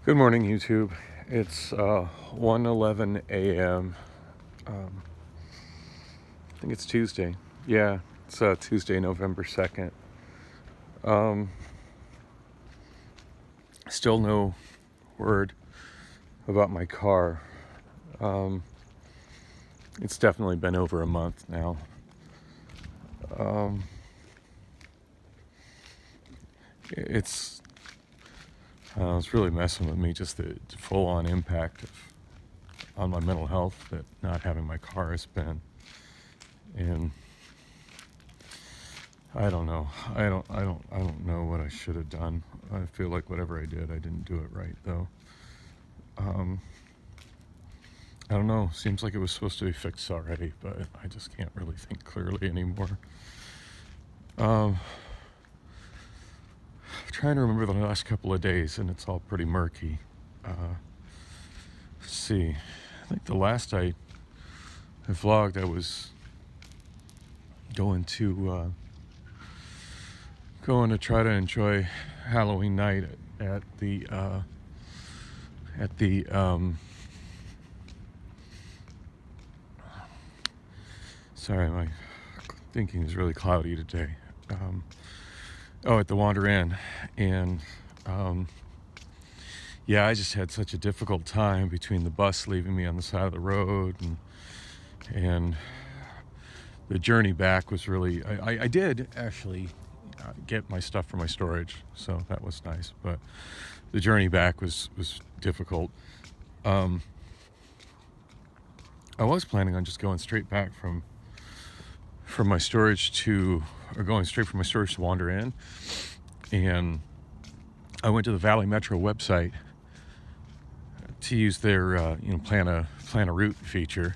Good morning, YouTube. It's 1:11 a.m. I think it's Tuesday. Yeah, it's Tuesday, November 2nd. Still no word about my car. It's definitely been over a month now. It's really messing with me, just the full-on impact on my mental health that not having my car has been. And I don't know. I don't know what I should have done. I feel like whatever I didn't do it right, though. I don't know. Seems like it was supposed to be fixed already, but I just can't really think clearly anymore. Trying to remember the last couple of days, and it's all pretty murky. Let's see. I think the last I vlogged, I was going to try to enjoy Halloween night at the sorry, my thinking is really cloudy today. At the Wander Inn. And yeah, I just had such a difficult time between the bus leaving me on the side of the road and the journey back was really, I did actually get my stuff from my storage, so that was nice, but the journey back was difficult. I was planning on just going straight back from my storage going straight from my storage to Wander Inn, and I went to the Valley Metro website to use their plan a route feature,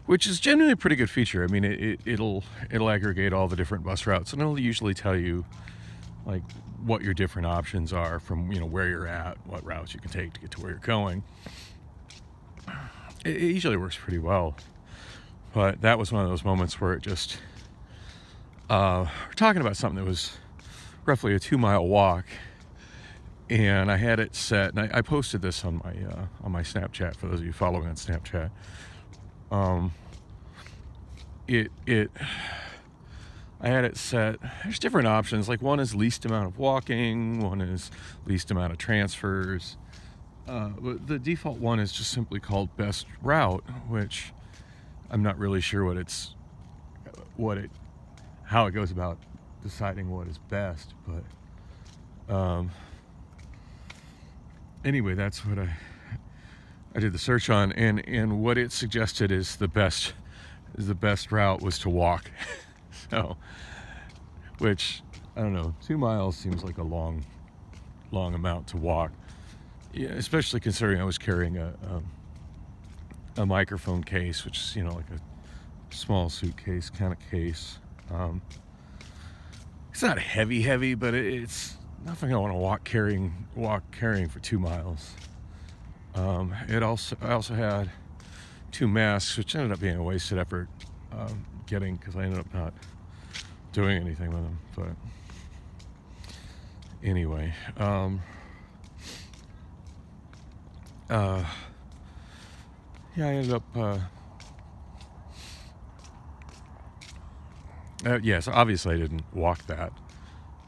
which is generally a pretty good feature. I mean, it'll aggregate all the different bus routes, and it'll usually tell you like what your different options are from where you're at, what routes you can take to get to where you're going. It usually works pretty well, but that was one of those moments where it just we're talking about something that was roughly a 2-mile walk, and I had it set, and I posted this on my Snapchat for those of you following on Snapchat. I had it set. There's different options. Like, one is least amount of walking, one is least amount of transfers. But the default one is just simply called best route, which I'm not really sure how it goes about deciding what is best, but anyway, that's what I did the search on, and what it suggested is the best route was to walk. So, which, I don't know, 2 miles seems like a long amount to walk, yeah, especially considering I was carrying a microphone case, which is like a small suitcase kind of case. It's not heavy, but it's nothing I want to walk carrying for 2 miles. I also had 2 masks, which ended up being a wasted effort getting, because I ended up not doing anything with them. But anyway, yeah, I ended up yes, obviously I didn't walk that.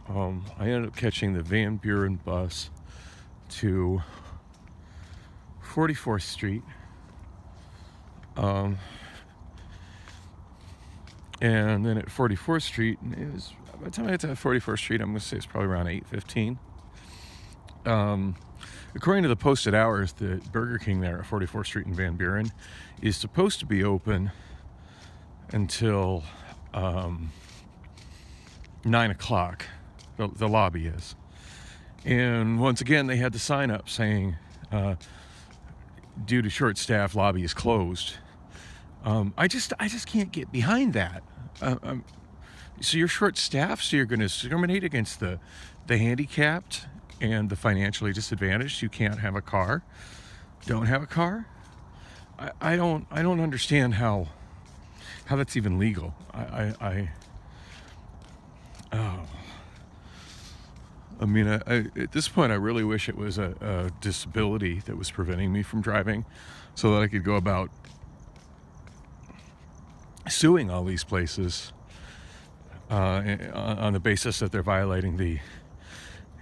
I ended up catching the Van Buren bus to 44th Street. And then at 44th Street, it was, by the time I got to 44th Street, I'm going to say it's probably around 8:15. According to the posted hours, the Burger King there at 44th Street in Van Buren is supposed to be open until 9 o'clock. The lobby is. And once again, they had the sign up saying, due to short staff, lobby is closed. I just can't get behind that. So you're short staffed, so you're going to discriminate against the handicapped and the financially disadvantaged who can't have a car, don't have a car. I don't understand how that's even legal. I mean, at this point, I really wish it was a disability that was preventing me from driving, so that I could go about suing all these places on the basis that they're violating the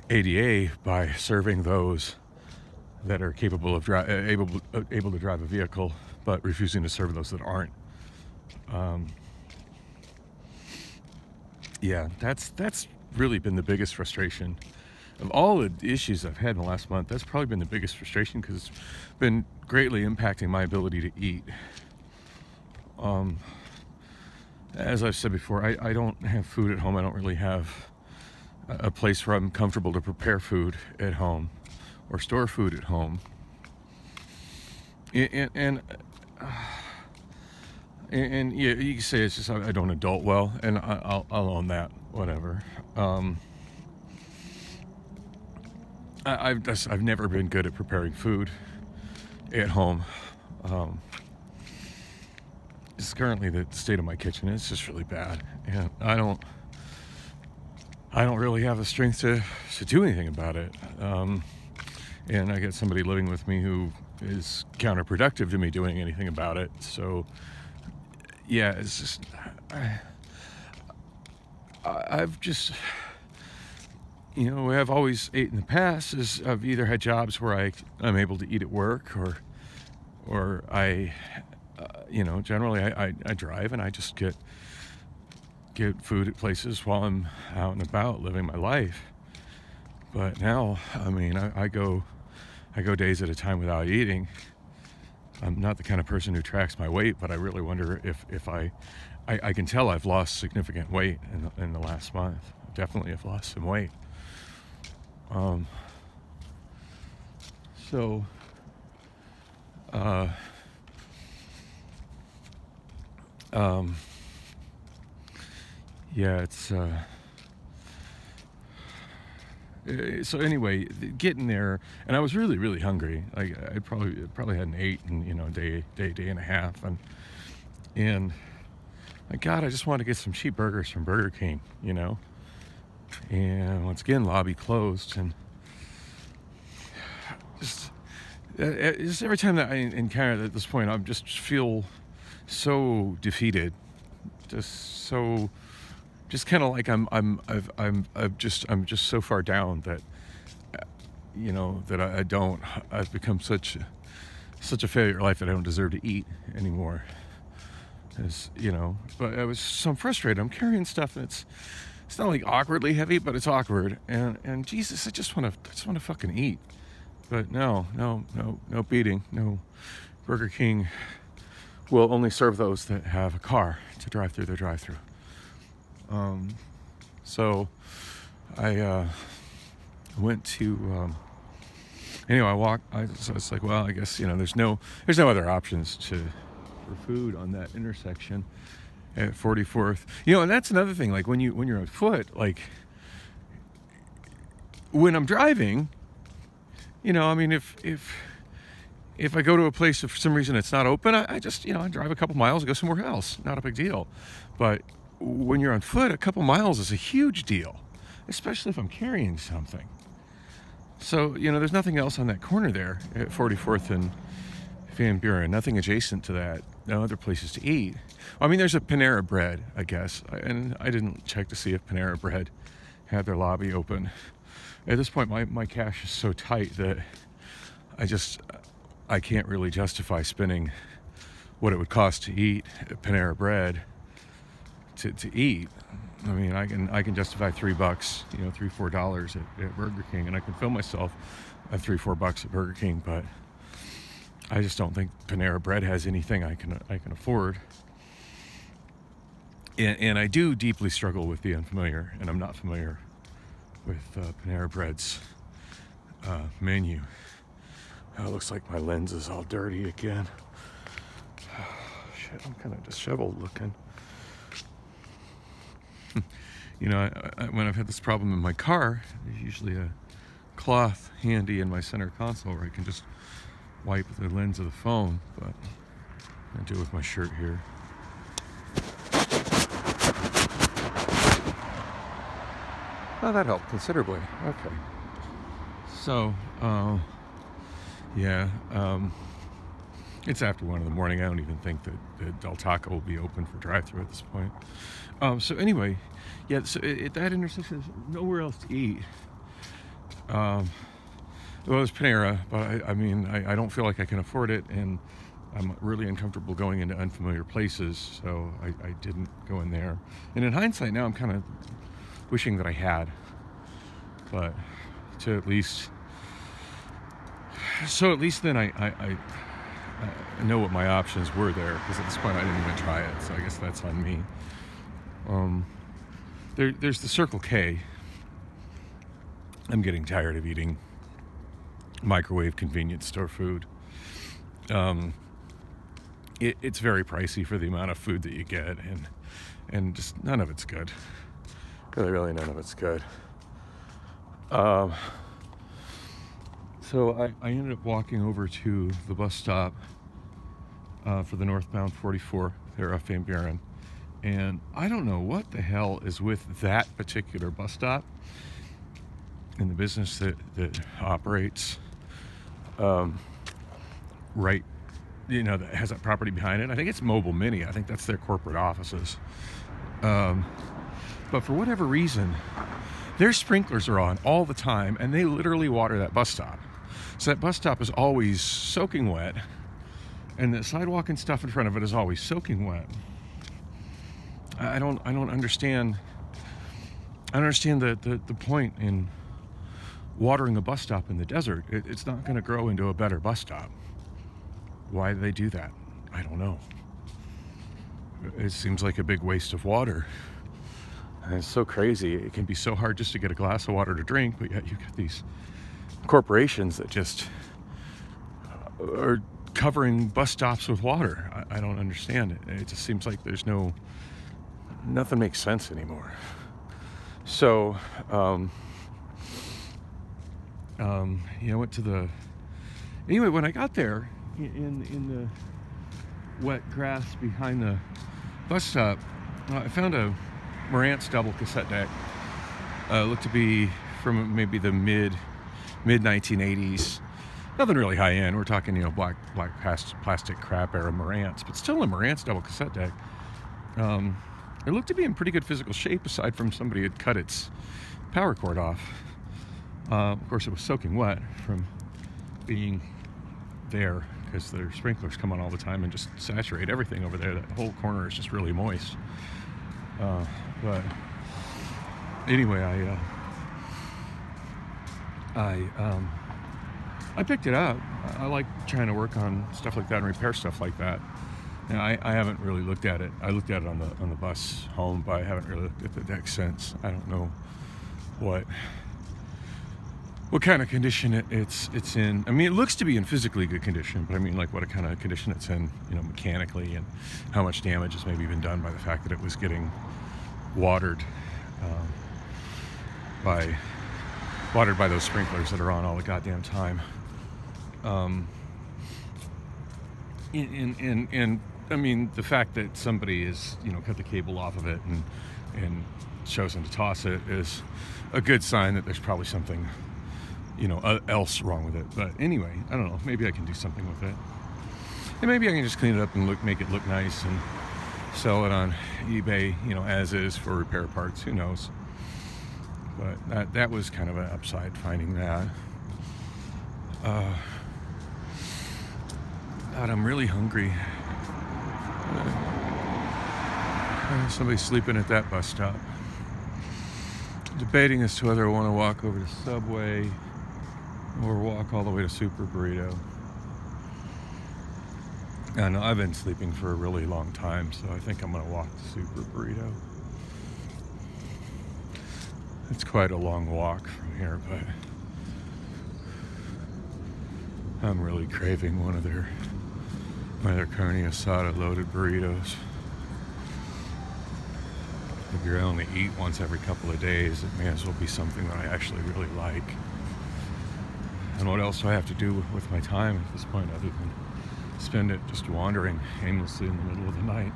ADA by serving those that are capable of able to drive a vehicle, but refusing to serve those that aren't. Yeah, that's really been the biggest frustration of all the issues I've had in the last month. That's probably been the biggest frustration because it's been greatly impacting my ability to eat. As I've said before, I don't have food at home. I don't really have a place where I'm comfortable to prepare food at home or store food at home. And yeah, you can say it's just I don't adult well, and I'll own that. Whatever. I've never been good at preparing food at home. It's currently the state of my kitchen. It's just really bad, and I don't really have the strength to do anything about it. And I got somebody living with me who is counterproductive to me doing anything about it. So yeah, it's just I've just, you know, I've always ate in the past is I've either had jobs where I'm able to eat at work, or I you know, generally I drive and I just get food at places while I'm out and about living my life. But now, I mean, I go days at a time without eating. I'm not the kind of person who tracks my weight, but I really wonder if I can tell I've lost significant weight in the last month. Definitely have lost some weight. Yeah, it's so anyway, getting there, and I was really hungry. Like I probably hadn't eaten, you know, a day and a half, and God, I just wanted to get some cheap burgers from Burger King, you know. And once again, lobby closed, and just every time that I encounter it at this point, I just feel so defeated, just kind of like I'm just so far down that, you know, that I've become such a failure in life that I don't deserve to eat anymore. As you know, but I was so frustrated. I'm carrying stuff, and it's not like awkwardly heavy, but it's awkward. And Jesus, I just want to fucking eat. But no beating. No, Burger King will only serve those that have a car to drive through their drive-through. So I went to anyway. I walked. So it's like, well, I guess, you know, there's no other options for food on that intersection at 44th. You know, and that's another thing. Like when you're on foot, like when I'm driving, you know, I mean, if I go to a place if for some reason it's not open, I just, you know, I drive a couple miles and go somewhere else. Not a big deal. But when you're on foot, a couple miles is a huge deal, especially if I'm carrying something. So, you know, there's nothing else on that corner there at 44th and Van Buren, nothing adjacent to that, no other places to eat. I mean, there's a Panera Bread, I guess, and I didn't check to see if Panera Bread had their lobby open. At this point, my cash is so tight that I can't really justify spending what it would cost to eat at Panera Bread to eat. I mean, I can justify $3, you know, $3-4 at Burger King, and I can fill myself at $3-4 at Burger King, but I just don't think Panera Bread has anything I can afford. And I do deeply struggle with the unfamiliar, and I'm not familiar with Panera Bread's menu. Oh, it looks like my lens is all dirty again. Oh, shit, I'm kind of disheveled looking. You know, when I've had this problem in my car, there's usually a cloth handy in my center console where I can just wipe the lens of the phone, but I do it with my shirt here. Oh, that helped considerably. Okay. So, yeah, it's after 1 in the morning. I don't even think that Del Taco will be open for drive-thru at this point. So anyway, yeah, so at that intersection, there's nowhere else to eat. Well, it's Panera, but I mean, I don't feel like I can afford it, and I'm really uncomfortable going into unfamiliar places, so I didn't go in there. And in hindsight now, I'm kind of wishing that I had, but to at least, so at least then I know what my options were there, because at this point I didn't even try it, so I guess that's on me. There's the Circle K. I'm getting tired of eating microwave convenience store food. It's very pricey for the amount of food that you get, and just none of it's good. Really none of it's good. So I ended up walking over to the bus stop for the northbound 44 there off Van Buren, and I don't know what the hell is with that particular bus stop and the business that operates right, that has that property behind it. I think it's Mobile Mini. I think that's their corporate offices. But for whatever reason, their sprinklers are on all the time, and they literally water that bus stop. So that bus stop is always soaking wet, and the sidewalk and stuff in front of it is always soaking wet. I don't understand. I don't understand the point in watering a bus stop in the desert. It's not going to grow into a better bus stop. Why do they do that? I don't know. It seems like a big waste of water. And it's so crazy. It can be so hard just to get a glass of water to drink, but yet you get these corporations that just are covering bus stops with water. I don't understand it. It just seems like there's nothing makes sense anymore. So, went to the, anyway, when I got there, in the wet grass behind the bus stop, I found a Marantz double cassette deck. Looked to be from maybe the mid 1980s. Nothing really high end. We're talking, black plastic crap era Marantz, but still a Marantz double cassette deck. It looked to be in pretty good physical shape, aside from somebody had cut its power cord off. Of course, it was soaking wet from being there, because their sprinklers come on all the time and just saturate everything over there. That whole corner is just really moist. But anyway, I picked it up. I like trying to work on stuff like that and repair stuff like that. Now, I haven't really looked at it. I looked at it on the bus home, but I haven't really looked at the deck since. I don't know what kind of condition it's in. I mean, it looks to be in physically good condition, but I mean, like, what kind of condition it's in, mechanically, and how much damage has maybe been done by the fact that it was getting watered by those sprinklers that are on all the goddamn time. And I mean, the fact that somebody is, cut the cable off of it and chosen to toss it is a good sign that there's probably something else wrong with it. But anyway, I don't know, maybe I can do something with it, and maybe I can just clean it up and make it look nice and sell it on eBay, as is, for repair parts. Who knows? But that was kind of an upside, finding that. God, I'm really hungry. Somebody's sleeping at that bus stop. Debating as to whether I want to walk over to Subway or walk all the way to Super Burrito. I know I've been sleeping for a really long time, so I think I'm going to walk to Super Burrito. It's quite a long walk from here, but I'm really craving one of their carne asada loaded burritos. If you're only eat once every couple of days, it may as well be something that I actually really like. And what else do I have to do with my time at this point other than spend it just wandering aimlessly in the middle of the night?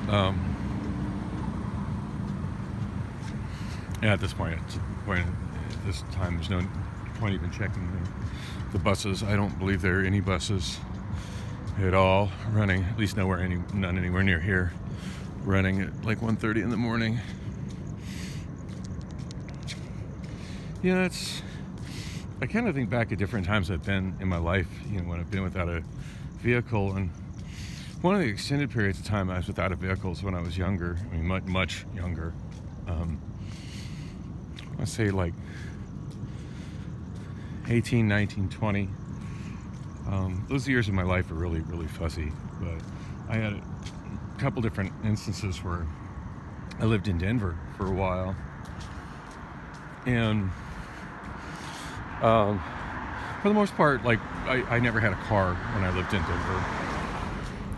And at this time, there's no point even checking the buses. I don't believe there are any buses at all running, at least none anywhere near here, running at like 1:30 in the morning. Yeah, I kind of think back at different times I've been in my life, when I've been without a vehicle. And one of the extended periods of time I was without a vehicle is when I was younger. I mean, much younger. I say like 18, 19, 20. Those years of my life are really, really fuzzy. But I had a couple different instances where I lived in Denver for a while. And for the most part, like, I never had a car when I lived in Denver.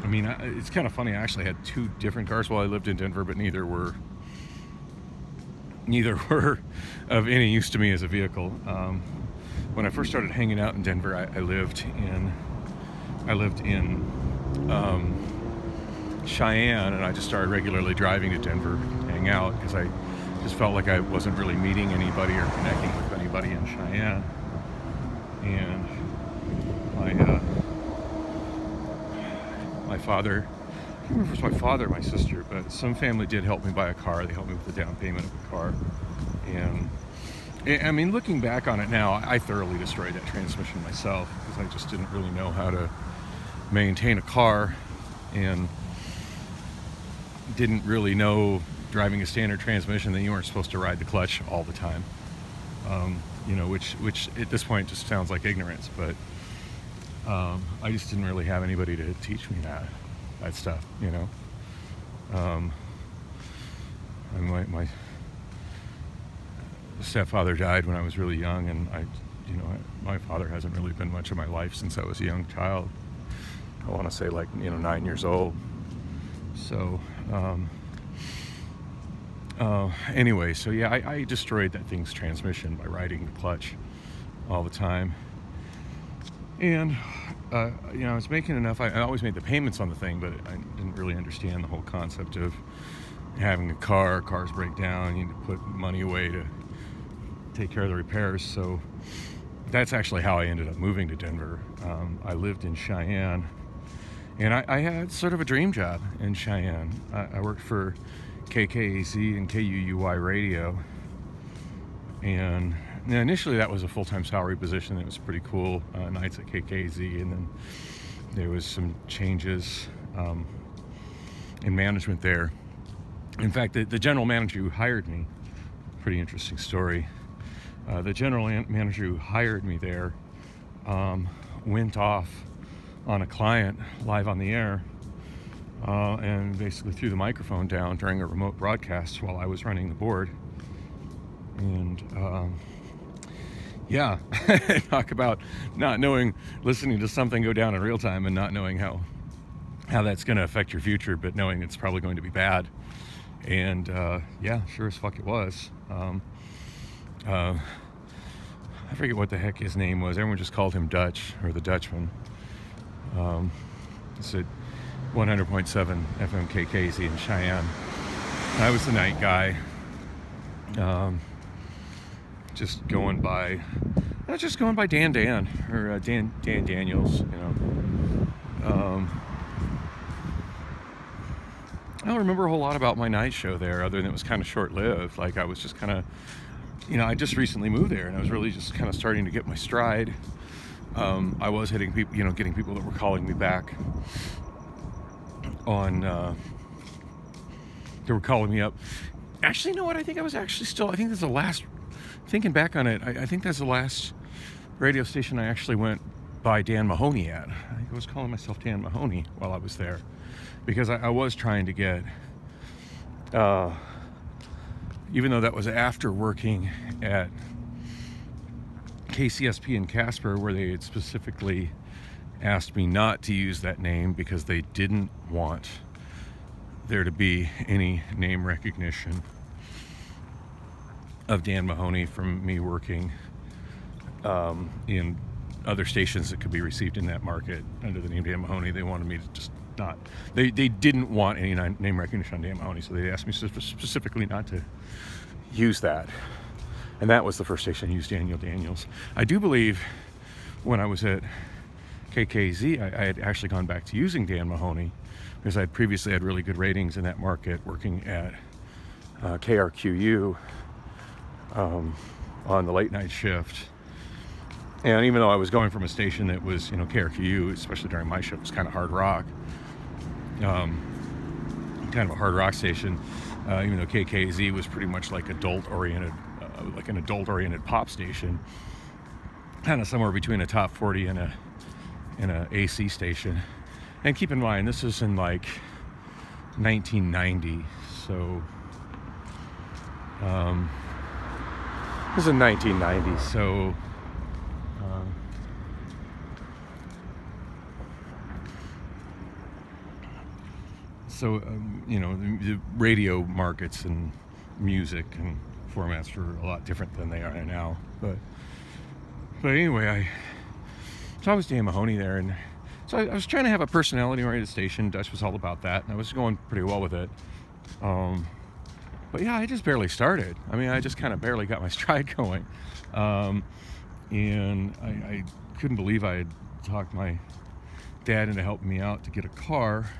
I mean, it's kind of funny. I actually had 2 different cars while I lived in Denver, but neither were of any use to me as a vehicle. When I first started hanging out in Denver, I lived in Cheyenne, and I just started regularly driving to Denver to hang out because I just felt like I wasn't really meeting anybody or connecting with anybody in Cheyenne. And my father, I can't remember if it was my father or my sister, but some family did help me buy a car. They helped me with the down payment of the car. And I mean, looking back on it now, I thoroughly destroyed that transmission myself because I just didn't really know how to maintain a car and didn't really know, driving a standard transmission, that you weren't supposed to ride the clutch all the time. Which at this point just sounds like ignorance, but I just didn't really have anybody to teach me that stuff, And my stepfather died when I was really young, and my father hasn't really been much of my life since I was a young child. I want to say 9 years old. So anyway, so yeah, I destroyed that thing's transmission by riding the clutch all the time. And I was making enough. I always made the payments on the thing, but I didn't really understand the whole concept of having a car. Cars break down, you need to put money away to take care of the repairs. So that's actually how I ended up moving to Denver. I lived in Cheyenne, and I had sort of a dream job in Cheyenne. I worked for KKAZ and KUUY radio, and initially that was a full-time salary position. It was pretty cool, nights at KKAZ, and then there was some changes in management there. In fact, the general manager who hired me, pretty interesting story, the general manager who hired me there went off on a client live on the air and basically threw the microphone down during a remote broadcast while I was running the board. And yeah, talk about not knowing, listening to something go down in real time and not knowing how that's going to affect your future, but knowing it's probably going to be bad. And yeah, sure as fuck it was. I forget what the heck his name was. Everyone just called him Dutch, or the Dutchman. It's at 100.7 FM KKZ in Cheyenne. I was the night guy. Just going by Dan, or Dan Daniels, I don't remember a whole lot about my night show there, other than it was kind of short-lived. Like, I was just kind of, I just recently moved there, and I was really just kind of starting to get my stride. I was hitting people, getting people that were calling me back on, they were calling me up. Actually, you know what? I think that's the last, thinking back on it, I think that's the last radio station I actually went by Dan Mahoney at. I think I was calling myself Dan Mahoney while I was there, because I was trying to get, even though that was after working at KCSP in Casper, where they had specifically asked me not to use that name because they didn't want there to be any name recognition of Dan Mahoney from me working in other stations that could be received in that market under the name Dan Mahoney. They wanted me to just not, they didn't want any name recognition on Dan Mahoney, so they asked me specifically not to use that. And that was the first station I used, Daniel Daniels. I do believe when I was at KKZ, I had actually gone back to using Dan Mahoney because I had previously had really good ratings in that market working at KRQU on the late night shift. And even though I was going from a station that was, KRQU, especially during my shift, was kind of hard rock, kind of a hard rock station, even though KKZ was pretty much like adult-oriented, like an adult-oriented pop station, kind of somewhere between a top 40 and a AC station. And keep in mind, this is in like 1990, so this is in 1990, so the radio markets and music and formats were a lot different than they are now. But anyway, so I was Dan Mahoney there, and so I was trying to have a personality-oriented station. Dutch was all about that, and I was going pretty well with it. But yeah, I just barely started. I mean, I just kind of barely got my stride going. And I couldn't believe I had talked my dad into helping me out to get a car.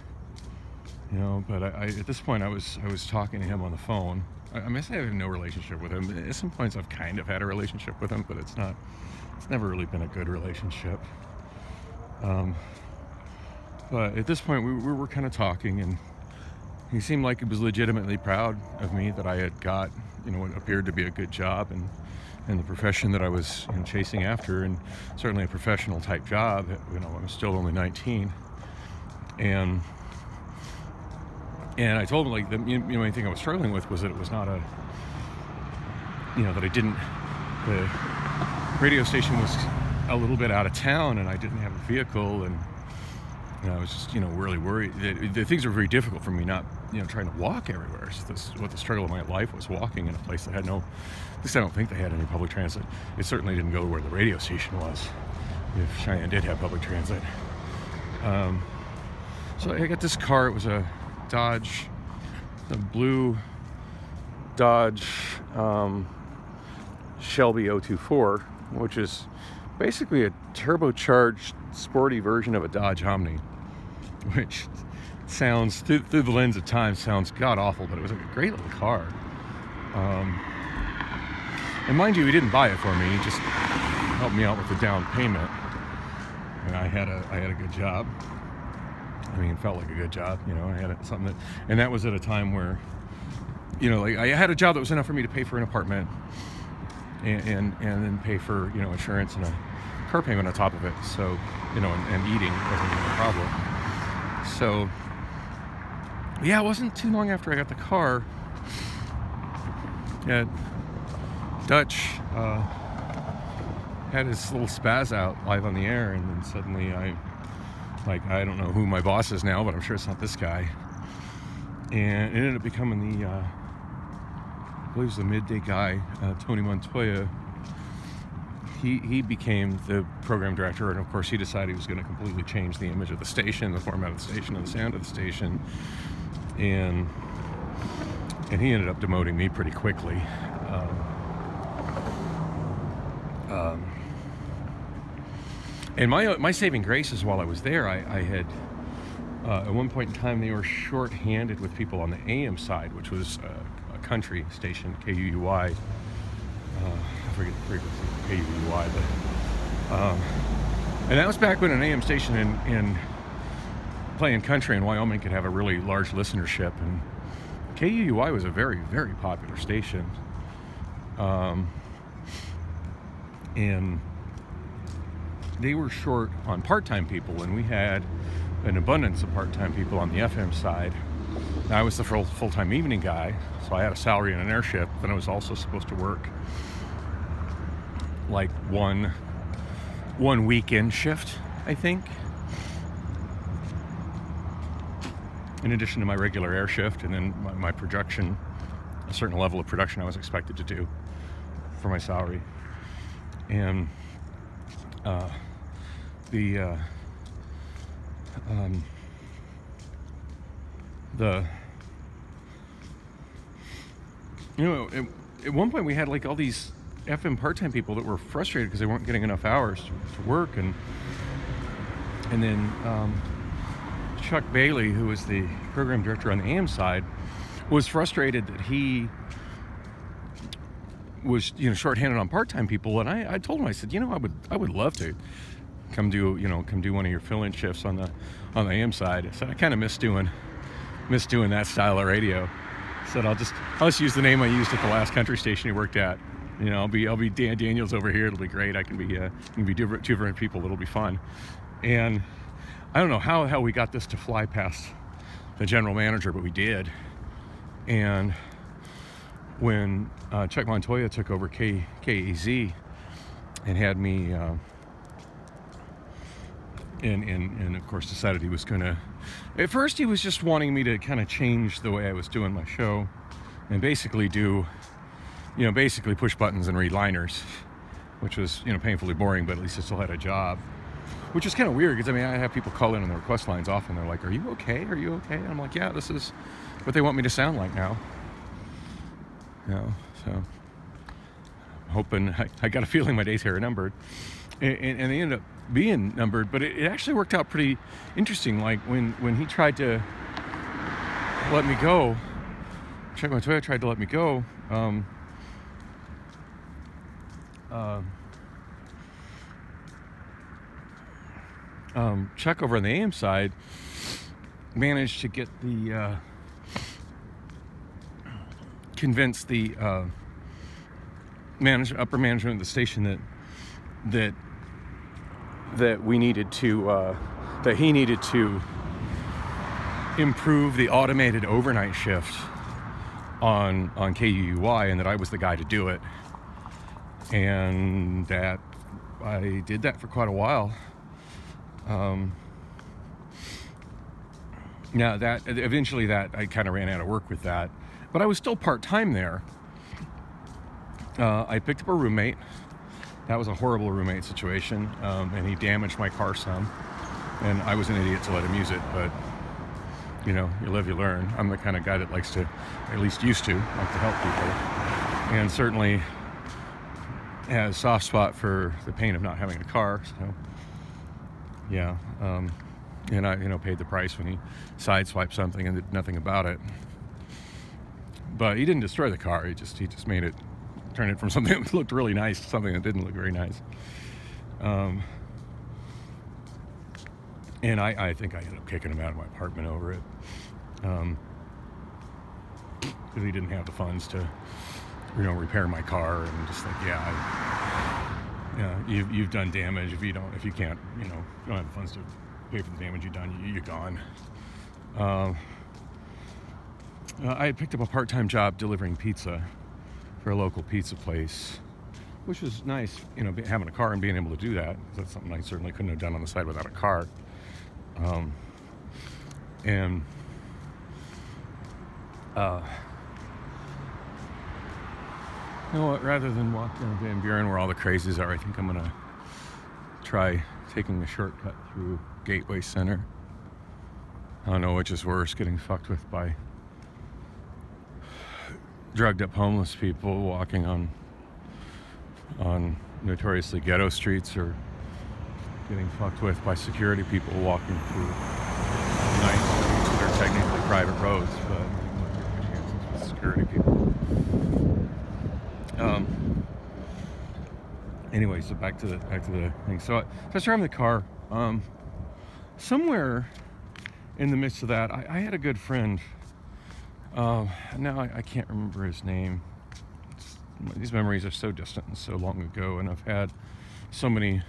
But I at this point I was talking to him on the phone. I have no relationship with him. At some points I've kind of had a relationship with him, but it's never really been a good relationship. But at this point we were kind of talking, and he seemed like he was legitimately proud of me that I had got, what appeared to be a good job and the profession that I was chasing after, and certainly a professional type job. I was still only 19, and I told him, like, the only thing I was struggling with was that it was not a, that I didn't, the radio station was a little bit out of town, and I didn't have a vehicle, and I was just, really worried that the things were very difficult for me, not, trying to walk everywhere. What the struggle of my life was, walking in a place that had no, at least I don't think they had any public transit. It certainly didn't go to where the radio station was, if Cheyenne did have public transit. So I got this car. It was a blue Dodge Shelby 024, which is basically a turbocharged sporty version of a Dodge Omni, which sounds, through the lens of time, sounds god-awful, but it was a great little car. And mind you, he didn't buy it for me. He just helped me out with the down payment. And I had a good job. I mean, it felt like a good job, I had something that, and that was at a time where, I had a job that was enough for me to pay for an apartment and then pay for, insurance and a car payment on top of it. So, and eating wasn't even a problem. So, yeah, it wasn't too long after I got the car. Yeah, Dutch had his little spaz out live on the air, and then suddenly I don't know who my boss is now, but I'm sure it's not this guy. And it ended up becoming I believe it was the midday guy, Tony Montoya. He became the program director, and of course he decided he was going to completely change the image of the station, the format of the station, and the sound of the station. And he ended up demoting me pretty quickly. And my saving grace is, while I was there, I had at one point in time they were short-handed with people on the AM side, which was a country station, KUUY. I forget the frequency of KUUY, but and that was back when an AM station in playing country in Wyoming could have a really large listenership, and KUUY was a very, very popular station. And they were short on part-time people, and we had an abundance of part-time people on the FM side. I was the full-time evening guy, so I had a salary and an airship, and I was also supposed to work like one weekend shift, I think, in addition to my regular air shift, and then my production, a certain level of production I was expected to do for my salary. And you know, at one point we had like all these FM part-time people that were frustrated because they weren't getting enough hours to work, and then Chuck Bailey, who was the program director on the AM side, was frustrated that he was, you know, shorthanded on part-time people. And I told him, I said, you know, I would love to come do one of your fill-in shifts on the AM side. I said I kind of miss doing that style of radio. I said I'll just use the name I used at the last country station he worked at. You know, I'll be Dan Daniels over here. It'll be great. I can be two different people. It'll be fun. And I don't know how we got this to fly past the general manager, but we did. And when Chuck Montoya took over KAZ and had me, and of course decided he was gonna. At first, he was just wanting me to kind of change the way I was doing my show, and basically basically push buttons and read liners, which was, you know, painfully boring, but at least I still had a job. Which is kind of weird, because I mean, I have people call in on the request lines often. They're like, "Are you okay? Are you okay?" And I'm like, "Yeah, this is what they want me to sound like now." You know, so I'm hoping. I got a feeling my days here are numbered, and they ended up being numbered. But it actually worked out pretty interesting. Like when he tried to let me go, Chuck Montoya tried to let me go. Chuck over on the AM side managed to get the convince the upper management of the station that we needed to that he needed to improve the automated overnight shift on KUUY, and that I was the guy to do it, and that I did that for quite a while. Now that eventually I kind of ran out of work with that, but I was still part-time there. I picked up a roommate. That was a horrible roommate situation, and he damaged my car some, and I was an idiot to let him use it, but you know, you live, you learn. I'm the kind of guy that likes to, at least used to, like to help people, and certainly has a soft spot for the pain of not having a car, so yeah, and I, you know, paid the price when he sideswiped something and did nothing about it. But he didn't destroy the car. He just made it, turn it from something that looked really nice to something that didn't look very nice. And I think I ended up kicking him out of my apartment over it, because he didn't have the funds to, you know, repair my car, and just like, you've done damage. If you can't, you know, you don't have the funds to pay for the damage you've done, you're gone. I had picked up a part-time job delivering pizza for a local pizza place, which was nice, you know, having a car and being able to do that. That's something I certainly couldn't have done on the side without a car. And you know what, rather than walk down Van Buren where all the crazies are, I think I'm gonna try taking a shortcut through Gateway Center. I don't know which is worse, getting fucked with by drugged up homeless people walking on notoriously ghetto streets, or getting fucked with by security people walking through nice streets that are technically private roads, but chances with security people. Anyway, so back to the thing. So I started the car. Somewhere in the midst of that, I had a good friend. Now I can't remember his name. These memories are so distant and so long ago, and I've had so many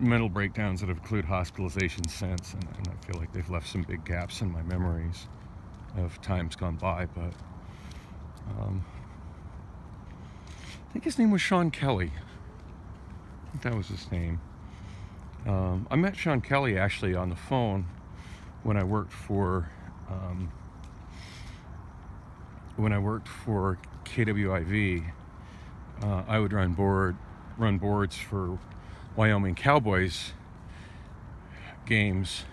mental breakdowns that have included hospitalization since, and I feel like they've left some big gaps in my memories of times gone by. But I think his name was Sean Kelly. I think that was his name. I met Sean Kelly actually on the phone when I worked for KWIV. I would run boards for Wyoming Cowboys games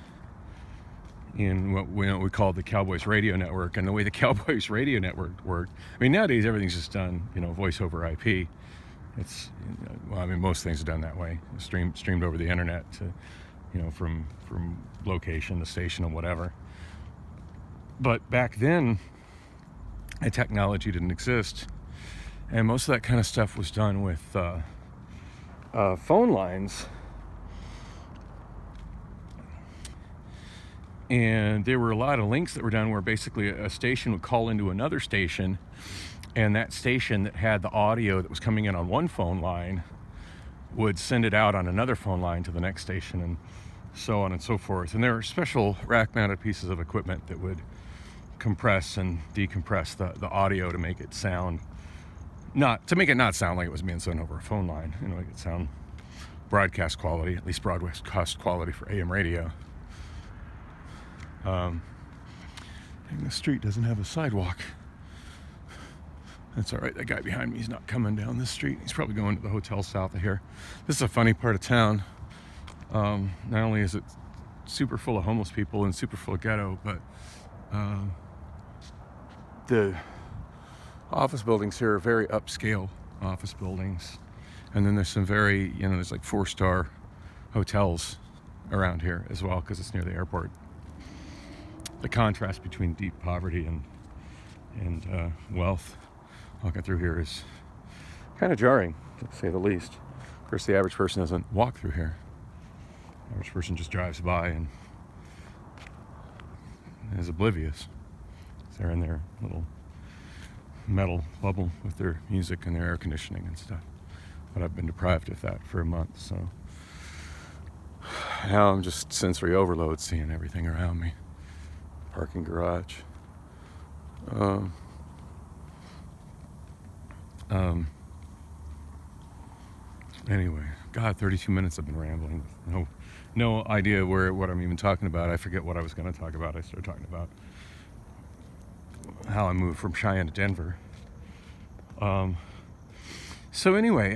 in what we called the Cowboys Radio Network. And the way the Cowboys Radio Network worked, I mean, nowadays everything's just done, voice over IP. It's, well, I mean, most things are done that way, streamed over the internet to, from location to station or whatever. But back then, the technology didn't exist, and most of that kind of stuff was done with phone lines. And there were a lot of links that were done where basically a station would call into another station, and that station that had the audio that was coming in on one phone line would send it out on another phone line to the next station, and so on and so forth. And there were special rack-mounted pieces of equipment that would compress and decompress the audio to make it sound not sound like it was being sent over a phone line, make it sound broadcast quality, at least broadcast quality for AM radio. And the street doesn't have a sidewalk. That's all right. That guy behind me is not coming down this street. He's probably going to the hotel south of here. This is a funny part of town. Not only is it super full of homeless people and super full of ghetto, but the office buildings here are very upscale office buildings. And then there's some very, there's like 4-star hotels around here as well, because it's near the airport. The contrast between deep poverty and wealth walking through here is kind of jarring, to say the least. Of course, the average person doesn't walk through here. The average person just drives by and is oblivious. They're in their little metal bubble with their music and their air conditioning and stuff. But I've been deprived of that for a month, so now I'm just sensory overload, seeing everything around me. Parking garage. Anyway, God, 32 minutes I've been rambling with no idea what I'm even talking about. I forget what I was going to talk about. I started talking about how I moved from Cheyenne to Denver. So anyway,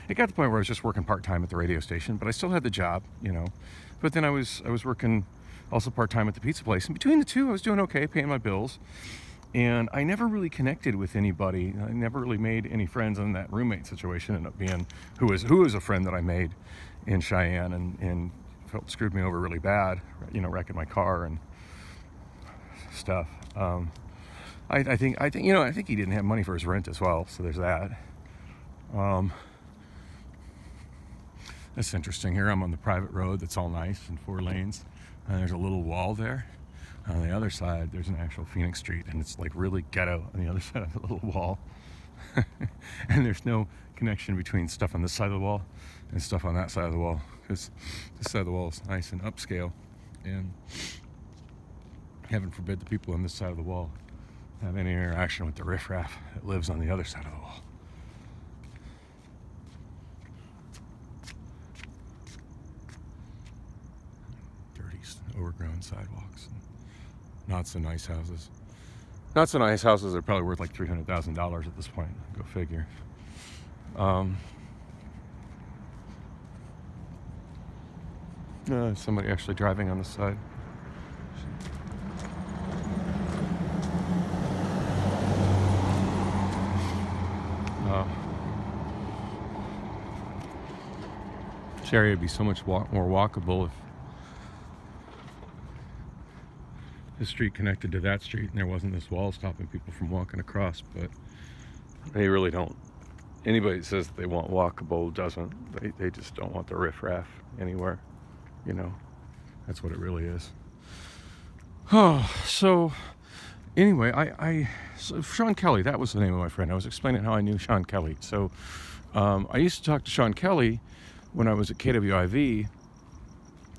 it got to the point where I was just working part-time at the radio station, but I still had the job, But then I was working also part-time at the pizza place. And between the two, I was doing okay, paying my bills. And I never really connected with anybody. I never really made any friends, and that roommate situation ended up being who was a friend that I made in Cheyenne, and screwed me over really bad, wrecking my car and stuff. I think he didn't have money for his rent as well, so there's that. That's interesting. Here I'm on the private road that's all nice and 4 lanes, and there's a little wall there. On the other side, there's an actual Phoenix Street, and it's like really ghetto on the other side of the little wall. And there's no connection between stuff on this side of the wall and stuff on that side of the wall, because this side of the wall is nice and upscale, and heaven forbid the people on this side of the wall have any interaction with the riffraff that lives on the other side of the wall. Dirty, overgrown sidewalks. Not so nice houses. Not so nice houses are probably worth like $300,000 at this point. Go figure. Somebody actually driving on the side. This area would be so much more walkable if the street connected to that street and there wasn't this wall stopping people from walking across. But they really don't. Anybody that says they want walkable doesn't. They just don't want the riffraff anywhere. That's what it really is. Oh, so anyway, so Sean Kelly, that was the name of my friend. I was explaining how I knew Sean Kelly. So I used to talk to Sean Kelly when I was at KWIV,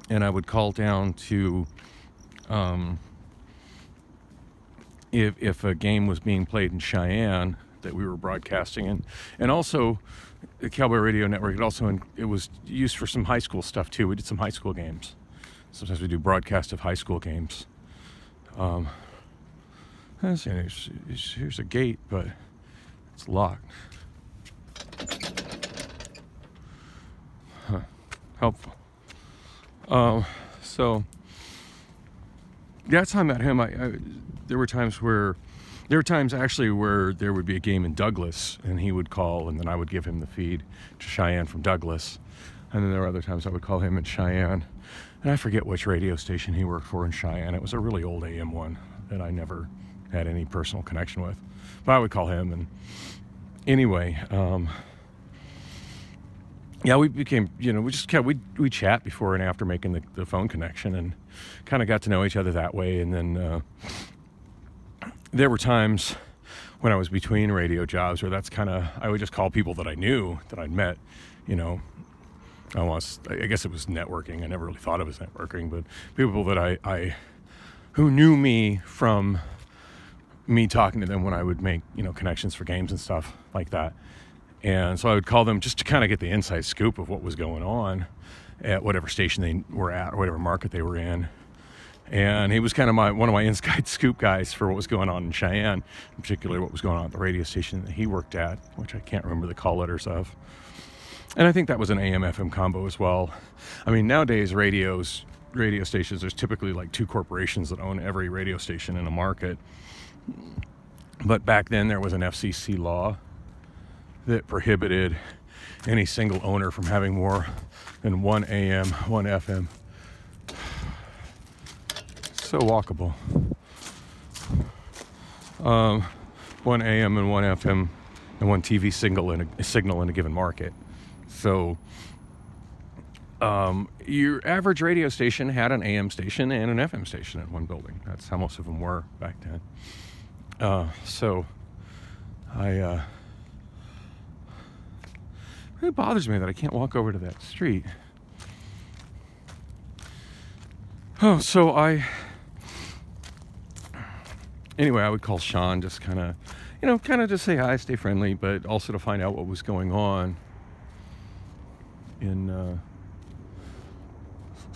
and I would call down to if a game was being played in Cheyenne that we were broadcasting, and also the Cowboy Radio Network. It was used for some high school stuff too. We did some high school games. Sometimes we do broadcast of high school games. Here's a gate, but it's locked. Helpful. So that's how I met him. There were times actually where there would be a game in Douglas, and he would call, and then I would give him the feed to Cheyenne from Douglas. And then there were other times I would call him in Cheyenne. And I forget which radio station he worked for in Cheyenne. It was a really old AM one that I never had any personal connection with. But I would call him. And anyway, yeah, we became, we chat before and after making the phone connection, and kind of got to know each other that way. And then there were times when I was between radio jobs where I would just call people that I knew, that I'd met, I guess it was networking. I never really thought it was networking, but people that who knew me from me talking to them when I would make, connections for games and stuff like that. And so I would call them just to kind of get the inside scoop of what was going on at whatever station they were at or whatever market they were in. And he was kind of one of my inside scoop guys for what was going on in Cheyenne, particularly what was going on at the radio station that he worked at, which I can't remember the call letters of. And I think that was an AM/FM combo as well. I mean, nowadays radio stations, there's typically like 2 corporations that own every radio station in a market. But back then there was an FCC law that prohibited any single owner from having more than 1 AM, 1 FM. So walkable. 1 AM and 1 FM and 1 TV signal in a given market. So your average radio station had an AM station and an FM station in one building. That's how most of them were back then. It really bothers me that I can't walk over to that street. Anyway, I would call Sean, just kind of just say hi, stay friendly, but also to find out what was going on in, looks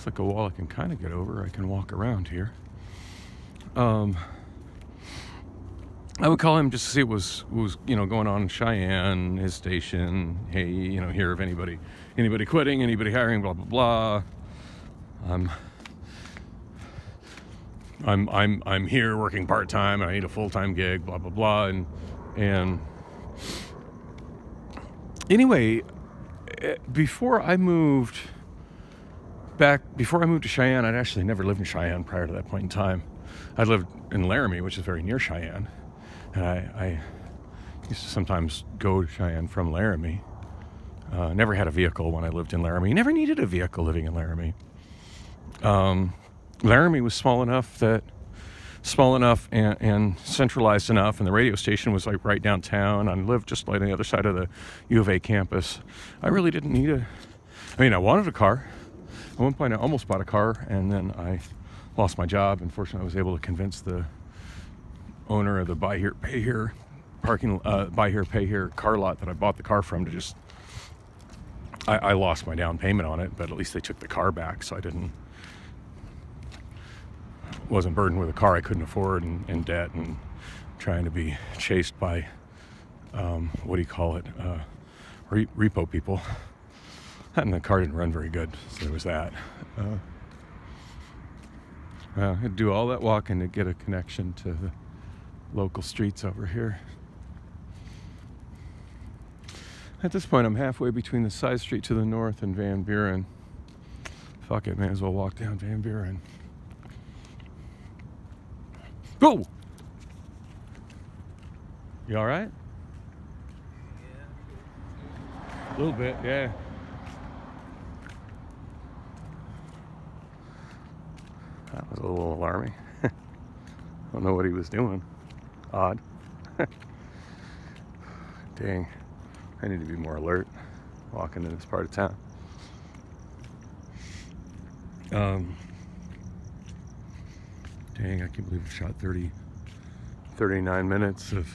like a wall I can kind of get over. I can walk around here. I would call him just to see what was going on in Cheyenne, his station. Hey, hear of anybody quitting, anybody hiring, blah blah blah. I'm here working part-time and I need a full-time gig, blah blah blah. And anyway, before I moved to Cheyenne, I'd actually never lived in Cheyenne prior to that point in time. I lived in Laramie, which is very near Cheyenne. And I used to sometimes go to Cheyenne from Laramie. Never had a vehicle when I lived in Laramie. Never needed a vehicle living in Laramie. Laramie was small enough and centralized enough, and the radio station was like right downtown. I lived just right on the other side of the U of A campus. I really didn't need I wanted a car. At one point I almost bought a car, and then I lost my job. Unfortunately, I was able to convince the owner of the buy here pay here car lot that I bought the car from to just, I lost my down payment on it, but at least they took the car back, so I wasn't burdened with a car I couldn't afford and in debt and trying to be chased by repo people. And the car didn't run very good, so there was that. I had to do all that walking to get a connection to the local streets over here. At this point, I'm halfway between the side street to the north and Van Buren. Fuck it, may as well walk down Van Buren. Go! You all right? Yeah. A little bit, yeah. That was a little alarming. Don't know what he was doing. Odd. Dang. I need to be more alert walking in this part of town. Dang, I can't believe I've shot 39 minutes of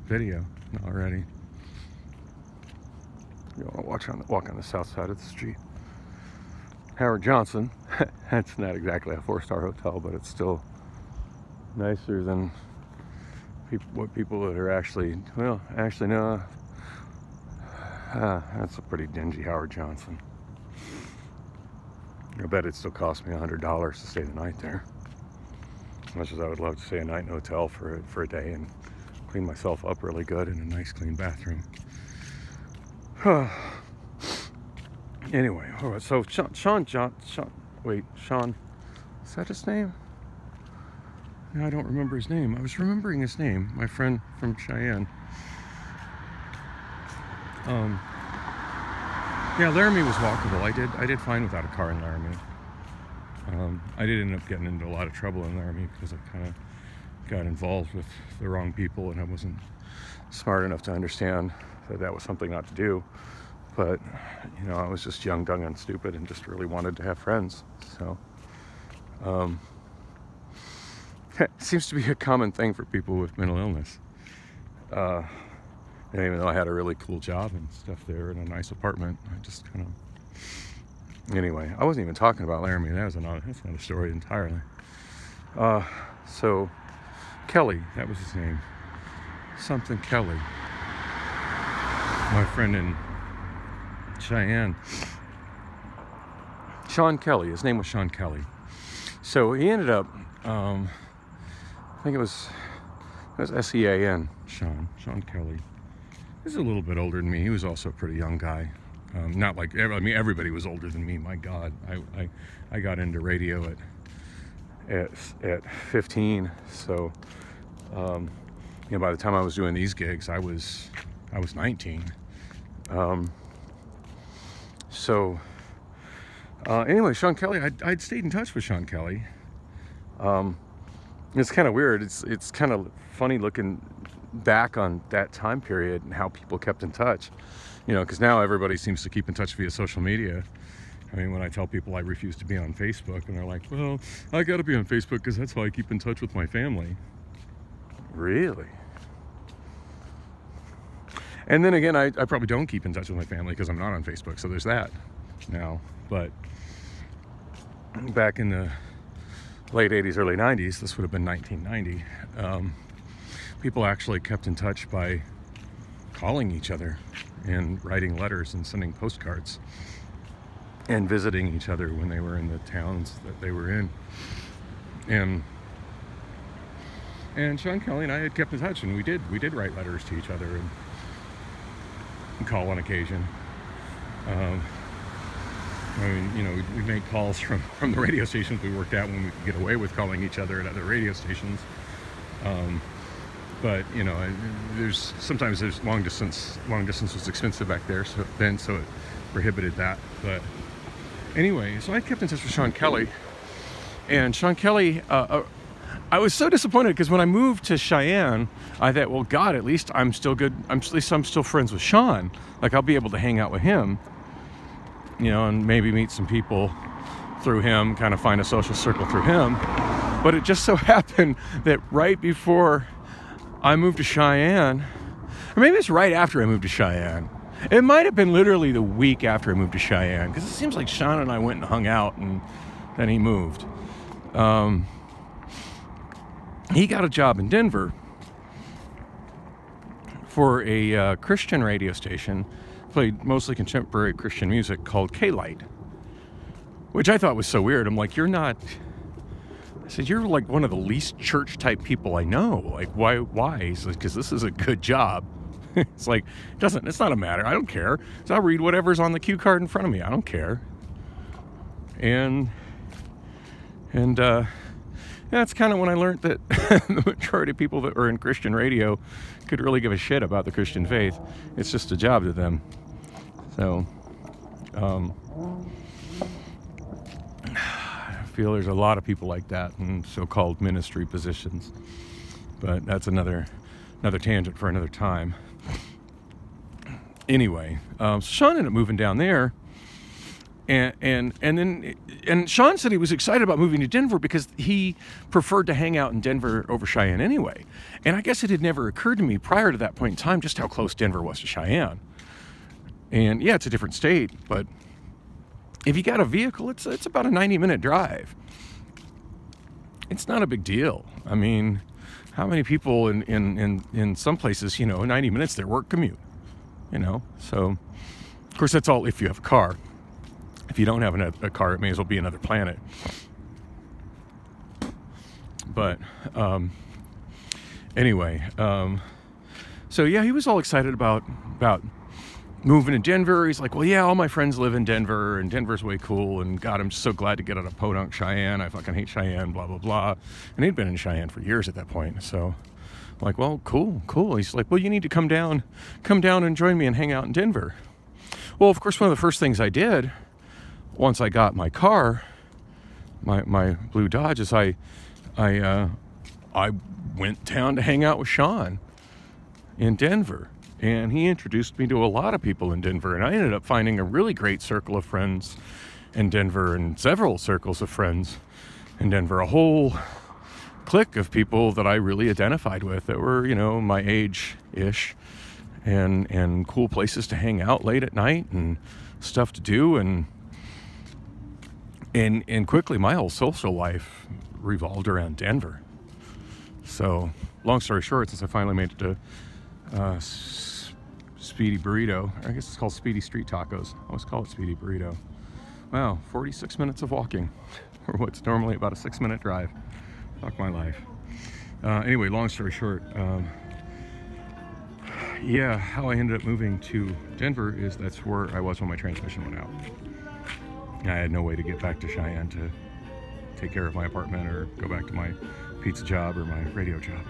video already. You want to walk on the south side of the street. Howard Johnson. That's not exactly a 4-star hotel, but it's still nicer than what people that are actually no. That's a pretty dingy Howard Johnson. I bet it still cost me $100 to stay the night there. much as I would love to stay a night in a hotel for a day and clean myself up really good in a nice clean bathroom. Anyway, all right, so Sean, is that his name? No, I don't remember his name. I was remembering his name, my friend from Cheyenne. Yeah, Laramie was walkable. I did fine without a car in Laramie. I did end up getting into a lot of trouble in Laramie because I kind of got involved with the wrong people, and I wasn't smart enough to understand that that was something not to do. But, you know, I was just young, dumb, and stupid, and just really wanted to have friends. So, it seems to be a common thing for people with mental illness. And even though I had a really cool job and stuff there in a nice apartment, I just kind of... Anyway, I wasn't even talking about Laramie. That's another story entirely. So, Kelly, that was his name. Something Kelly. My friend in Cheyenne. Sean Kelly. His name was Sean Kelly. So he ended up, I think it was S-E-A-N, Sean Kelly. He's a little bit older than me. He was also a pretty young guy. Not like, I mean, everybody was older than me. My God, I got into radio at 15. So, you know, by the time I was doing these gigs, I was 19. Anyway, Sean Kelly, I'd stayed in touch with Sean Kelly. It's kind of weird. It's kind of funny looking back on that time period and how people kept in touch. You know, because now everybody seems to keep in touch via social media. I mean, when I tell people I refuse to be on Facebook, and they're like, well, I got to be on Facebook because that's how I keep in touch with my family. Really? And then again, I probably don't keep in touch with my family because I'm not on Facebook, so there's that now. But back in the late 80s, early 90s, this would have been 1990, people actually kept in touch by calling each other and writing letters and sending postcards and visiting each other when they were in the towns that they were in. And Sean Kelly and I had kept in touch, and we did write letters to each other and call on occasion. I mean, you know, we made calls from the radio stations we worked at when we could get away with calling each other at other radio stations. But you know, sometimes there's long distance was expensive back there, so it prohibited that. But anyway, so I kept in touch with Sean Kelly, and Sean Kelly, I was so disappointed because when I moved to Cheyenne, I thought, well, God, at least I'm still good. At least I'm still friends with Sean. Like, I'll be able to hang out with him, you know, and maybe meet some people through him, kind of find a social circle through him. But it just so happened that right before I moved to Cheyenne, or maybe it's right after I moved to Cheyenne. It might have been literally the week after I moved to Cheyenne, because it seems like Sean and I went and hung out, and then he moved. He got a job in Denver for a Christian radio station, played mostly contemporary Christian music, called K-Light, which I thought was so weird. I'm like, you're not... I said, you're like one of the least church type people I know. Like, why? He's like, because this is a good job. It's like, it's not a matter. I don't care. So I'll read whatever's on the cue card in front of me. I don't care. And that's kind of when I learned that the majority of people that were in Christian radio could really give a shit about the Christian faith. It's just a job to them. So, I feel there's a lot of people like that in so-called ministry positions, but that's another tangent for another time. Anyway, so Sean ended up moving down there, and Sean said he was excited about moving to Denver because he preferred to hang out in Denver over Cheyenne anyway. And I guess it had never occurred to me prior to that point in time just how close Denver was to Cheyenne. And yeah, it's a different state, but if you got a vehicle, it's about a 90-minute drive. It's not a big deal. I mean, how many people in some places, you know, 90 minutes their work commute, you know? So, of course, that's all if you have a car. If you don't have a car, it may as well be another planet. But anyway, so yeah, he was all excited about moving to Denver. He's like, well, yeah, all my friends live in Denver, and Denver's way cool, and God, I'm so glad to get out of Podunk, Cheyenne. I fucking hate Cheyenne, blah, blah, blah. And he'd been in Cheyenne for years at that point. So I'm like, well, cool. He's like, well, you need to come down and join me and hang out in Denver. Well, of course, one of the first things I did once I got my car, my blue Dodge, is I went down to hang out with Sean in Denver. And he introduced me to a lot of people in Denver. And I ended up finding a really great circle of friends in Denver, and several circles of friends in Denver. A whole clique of people that I really identified with that were, you know, my age-ish, and cool places to hang out late at night and stuff to do. And quickly, my whole social life revolved around Denver. So, long story short, since I finally made it to Speedy Burrito, I guess it's called Speedy Street Tacos. I always call it Speedy Burrito. Wow, 46 minutes of walking, or what's normally about a 6-minute drive. Fuck my life. Anyway, long story short, yeah, how I ended up moving to Denver is that's where I was when my transmission went out. I had no way to get back to Cheyenne to take care of my apartment or go back to my pizza job or my radio job.